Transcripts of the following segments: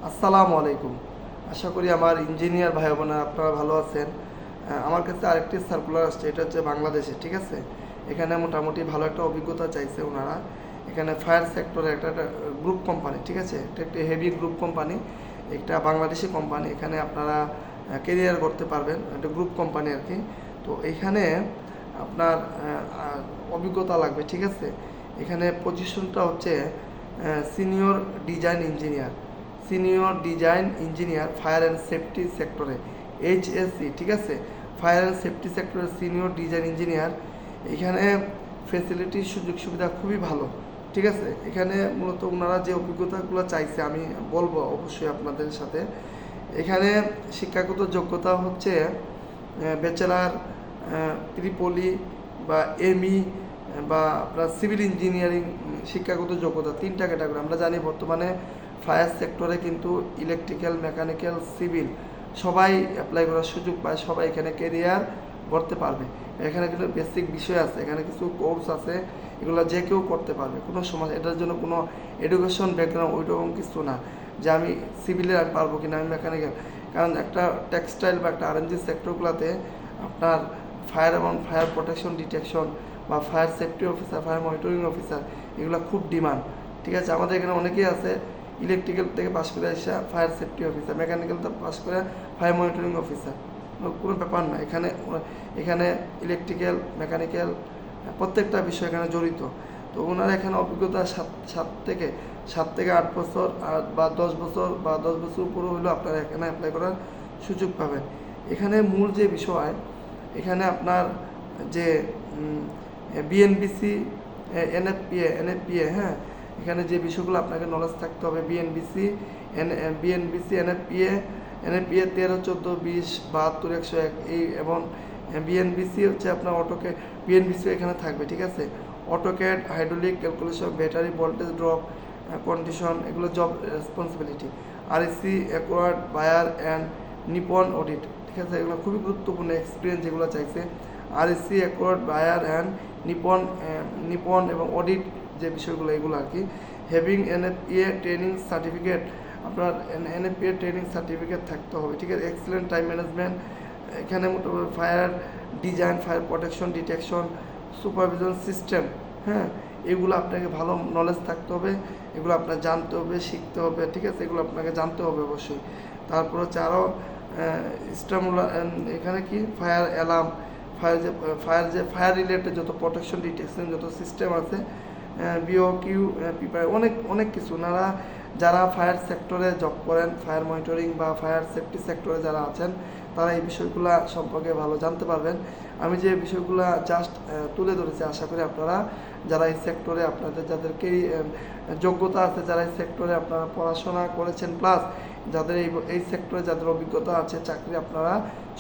আসসালামু আলাইকুম। আশা করি আমার ইঞ্জিনিয়ার ভাই বোনেরা আপনারা ভালো আছেন। আমার কাছে আরেকটি সার্কুলার আসছে, এটা হচ্ছে বাংলাদেশে, ঠিক আছে। এখানে মোটামুটি ভালো একটা অভিজ্ঞতা চাইছে ওনারা। এখানে ফায়ার সেক্টরে একটা গ্রুপ কোম্পানি, ঠিক আছে, এটা একটি হেভি গ্রুপ কোম্পানি, একটা বাংলাদেশি কোম্পানি। এখানে আপনারা কেরিয়ার করতে পারবেন, একটা গ্রুপ কোম্পানি আর কি। তো এখানে আপনার অভিজ্ঞতা লাগবে, ঠিক আছে। এখানে পজিশনটা হচ্ছে senior design engineer, fire and safety সেক্টরে, HSE, ঠিক আছে। ফায়ার অ্যান্ড সেফটি সেক্টরে সিনিয়র ডিজাইন ইঞ্জিনিয়ার। এখানে ফেসিলিটি সুযোগ সুবিধা খুবই ভালো, ঠিক আছে। এখানে মূলত ওনারা যে অভিজ্ঞতাগুলো চাইছে আমি বলবো অবশ্যই আপনাদের সাথে। এখানে শিক্ষাগত যোগ্যতা হচ্ছে ব্যাচেলার, ত্রিপলি বা এমই বা আপনার সিভিল ইঞ্জিনিয়ারিং। শিক্ষাগত যোগ্যতা তিনটা ক্যাটাগরি। আমরা জানি বর্তমানে ফায়ার সেক্টরে কিন্তু ইলেকট্রিক্যাল, মেকানিক্যাল, সিভিল সবাই অ্যাপ্লাই করার সুযোগ পায়, সবাই এখানে কেরিয়ার করতে পারবে। এখানে কিন্তু বেসিক বিষয় আছে, এখানে কিছু কোর্স আছে, এগুলো যে কেউ করতে পারবে, কোনো সমস্যা। এটার জন্য কোনো এডুকেশন ব্যাকগ্রাউন্ড ওইরকম কিছু না যে আমি সিভিলে আমি পারবো কিনা, আমি মেকানিক্যাল। কারণ একটা টেক্সটাইল বা একটা আরএনজি সেক্টরগুলোতে আপনার ফায়ার এবং ফায়ার প্রোটেকশন ডিটেকশন বা fire safety officer, fire monitoring officer, এগুলো খুব ডিমান্ড, ঠিক আছে। আমাদের এখানে অনেকেই আছে ইলেকট্রিক্যাল থেকে পাশ করে আসা ফায়ার সেফটি অফিসার, মেকানিক্যাল থেকে পাশ করে ফায়ার মনিটরিং অফিসার। কোনো ব্যাপার না, এখানে এখানে ইলেকট্রিক্যাল, মেকানিক্যাল প্রত্যেকটা বিষয় এখানে জড়িত। তো ওনারা এখানে অভিজ্ঞতা সাত থেকে 8 বছর বা 10 বছর বা 10 বছর উপরে হলেও আপনারা এখানে অ্যাপ্লাই করার সুযোগ পাবেন। এখানে মূল যে বিষয়, এখানে আপনার যে বিএনবিসি, এনএফপিএ, হ্যাঁ, এখানে যে বিষয়গুলো আপনাকে নলেজ থাকতে হবে, বিএনবিসি, এনএফপিএ 13, 14, 20, 72, 101 এই, এবং বিএনবিসি হচ্ছে আপনার অটোকে, বিএনবিসি এখানে থাকবে, ঠিক আছে। AutoCAD, hydraulic calculation, battery voltage drop condition, এগুলো job responsibility. RAC acquired, Bayer and Nippon audit, ঠিক আছে। এগুলো খুবই গুরুত্বপূর্ণ এক্সপিরিয়েন্স যেগুলো চাইছে। RAC acquired, Bayer and Nippon এবং অডিট যে বিষয়গুলো, এগুলো আর কি। হ্যাভিং এনএফপিএ ট্রেনিং সার্টিফিকেট, আপনার এনএফপিএ ট্রেনিং সার্টিফিকেট থাকতে হবে, ঠিক আছে। এক্সেলেন্ট টাইম ম্যানেজমেন্ট, এখানে মোটামুটি fire design, fire protection detection, supervision system, হ্যাঁ, এগুলো আপনাকে ভালো নলেজ থাকতে হবে, এগুলো আপনার জানতে হবে, শিখতে হবে, ঠিক আছে। এগুলো আপনাকে জানতে হবে অবশ্যই। তারপর হচ্ছে আরও স্টামুলা, এখানে কি ফায়ার অ্যালার্ম, ফায়ার রিলেটেড যত প্রোটেকশন ডিটেকশন যত সিস্টেম আছে, বিওকিউ, পিপাই, অনেক অনেক কিছু। ওনারা যারা ফায়ার সেক্টরে জব করেন, ফায়ার মনিটরিং বা ফায়ার সেফটি সেক্টরে যারা আছেন, তারা এই বিষয়গুলো সম্পর্কে ভালো জানতে পারবেন। আমি যে বিষয়গুলো জাস্ট তুলে ধরেছি, আশা করি আপনারা যারা এই সেক্টরে আপনাদের যাদেরকে যোগ্যতা আছে, যারা এই সেক্টরে আপনারা পড়াশোনা করেছেন, প্লাস যাদের এই সেক্টরে যাদের অভিজ্ঞতা আছে চাকরি, আপনারা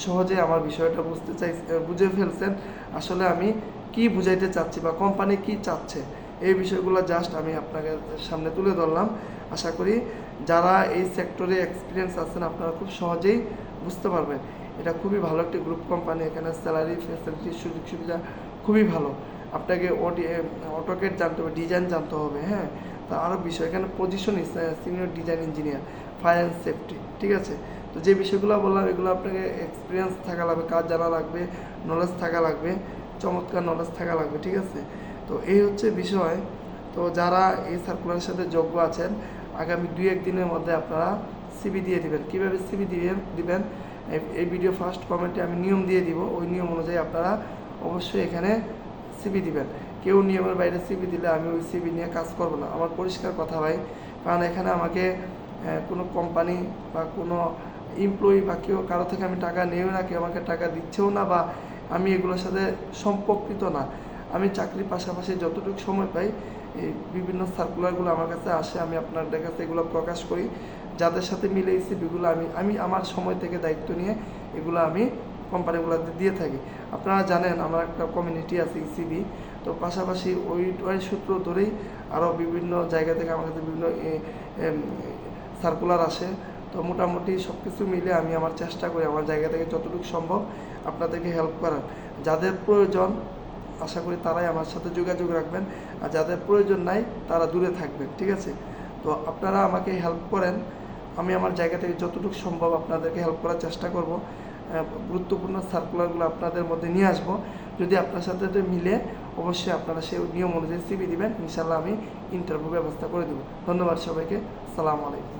সহজে আমার বিষয়টা বুঝে ফেলছেন আসলে আমি কি বুঝাইতে চাচ্ছি বা কোম্পানি কি চাচ্ছে। এই বিষয়গুলো জাস্ট আমি আপনাদের সামনে তুলে ধরলাম। আশা করি যারা এই সেক্টরে এক্সপিরিয়েন্স আছেন আপনারা খুব সহজেই বুঝতে পারবেন। এটা খুবই ভালো একটি গ্রুপ কোম্পানি, এখানে স্যালারি ফ্যাসিলিটি সুযোগ সুবিধা খুবই ভালো। আপনাকে অটোকেট জানতে হবে, ডিজাইন জানতে হবে, হ্যাঁ। তা আরও বিষয়, এখানে position senior design engineer, fire and safety, ঠিক আছে। তো যে বিষয়গুলো বললাম এগুলো আপনাকে এক্সপিরিয়েন্স থাকা লাগবে, কাজ জানা লাগবে, নলেজ থাকা লাগবে, চমৎকার নলেজ থাকা লাগবে, ঠিক আছে। তো এই হচ্ছে বিষয়। তো যারা এই সার্কুলারের সাথে যোগ্য আছেন, আগামী 2-1 দিনের মধ্যে আপনারা সিভি দিয়ে দিবেন। কীভাবে সিভি দিবেন, এই ভিডিও ফার্স্ট কমেন্টে আমি নিয়ম দিয়ে দিব, ওই নিয়ম অনুযায়ী আপনারা অবশ্যই এখানে সিভি দিবেন। কেউ নিয়মের বাইরে সিভি দিলে আমি ওই সিভি নিয়ে কাজ করব না, আমার পরিষ্কার কথা ভাই। কারণ এখানে আমাকে কোনো কোম্পানি বা কোনো এমপ্লয়ি বা কেউ কারো থেকে আমি টাকা নেও না, কেউ আমাকে টাকা দিচ্ছেও না, বা আমি এগুলোর সাথে সম্পর্কিত না। আমি চাকরির পাশাপাশি যতটুকু সময় পাই এই বিভিন্ন সার্কুলারগুলো আমার কাছে আসে, আমি আপনাদের কাছে এগুলো প্রকাশ করি। যাদের সাথে মিলে এই সিভিগুলো আমি আমার সময় থেকে দায়িত্ব নিয়ে এগুলো আমি কোম্পানিগুলোতে দিয়ে থাকি। আপনারা জানেন আমার একটা কমিউনিটি আছে ইসিবি, তো পাশাপাশি ওই সূত্র ধরেই আরও বিভিন্ন জায়গা থেকে আমার কাছে বিভিন্ন সার্কুলার আসে। তো মোটামুটি সব কিছু মিলে আমি আমার চেষ্টা করি আমার জায়গা থেকে যতটুকু সম্ভব আপনাদেরকে হেল্প করার। যাদের প্রয়োজন আশা করি তারাই আমার সাথে যোগাযোগ রাখবেন, আর যাদের প্রয়োজন নাই তারা দূরে থাকবেন, ঠিক আছে। তো আপনারা আমাকে হেল্প করেন, আমি আমার জায়গা থেকে যতটুকু সম্ভব আপনাদেরকে হেল্প করার চেষ্টা করব। গুরুত্বপূর্ণ সার্কুলারগুলো আপনাদের মধ্যে নিয়ে আসব। যদি আপনার সাথে মিলে অবশ্যই আপনারা সেই নিয়ম অনুযায়ী সিভি দিবেন, ইনশাল্লাহ আমি ইন্টারভিউ ব্যবস্থা করে দেব। ধন্যবাদ সবাইকে, আসসালামু আলাইকুম।